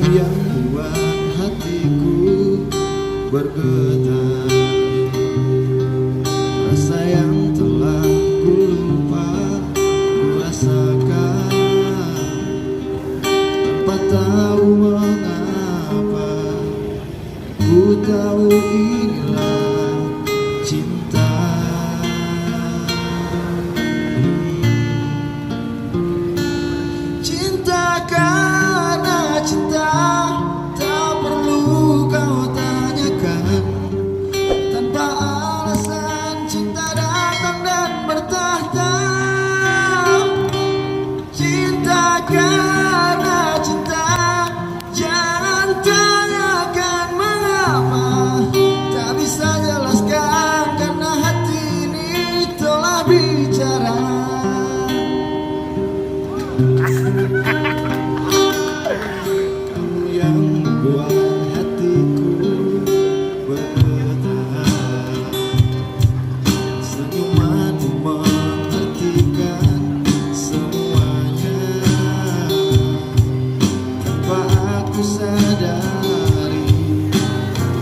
yang buat hatiku bergetar, rasa yang telah ku lupa ku rasakan tanpa tahu mengapa. Ku tahu inilah cinta. Cinta karena cinta, tak perlu kau tanyakan. Tanpa alasan cinta datang dan bertahta. Cinta karena cinta, jangan tanyakan mengapa. Tak bisa jelaskan karena hati ini telah bicara. Kamu yang membuat hatiku bergetar, senyumanmu menghentikan semuanya. Tanpa aku sadari,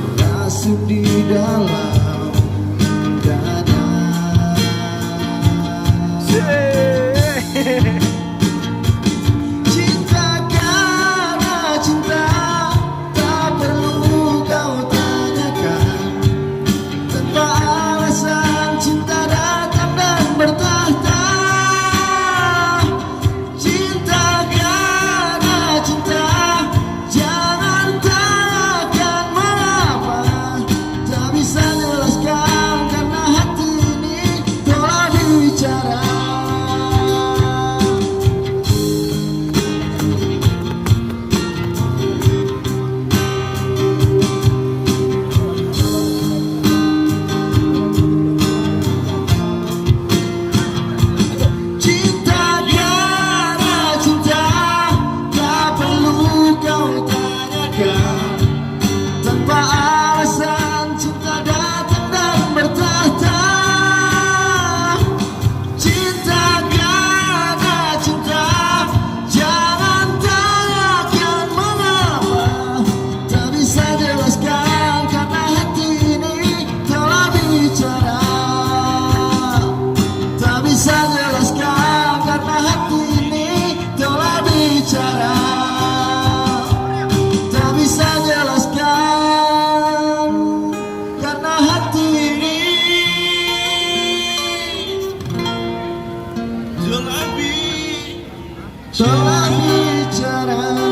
merasuk di dalam dada. Cinta karena cinta, tak perlu kau tanyakan. Tanpa alasan cinta datang dan bertahta. Cinta karena cinta, jangan tanyakan mengapa. Tak bisa jelaskan karena hati ini telah bicara. Cinta karena cinta, tak perlu kau tanyakan. Tanpa alasan cinta datang dan bertahta. Cinta karena cinta, jangan tanyakan mengapa. Tak bisa jelaskan karena hati ini telah bicara. Tak bisa jelaskan karena hati ini telah bicara. Tak bisa jelaskan karena hati ini telah bicara.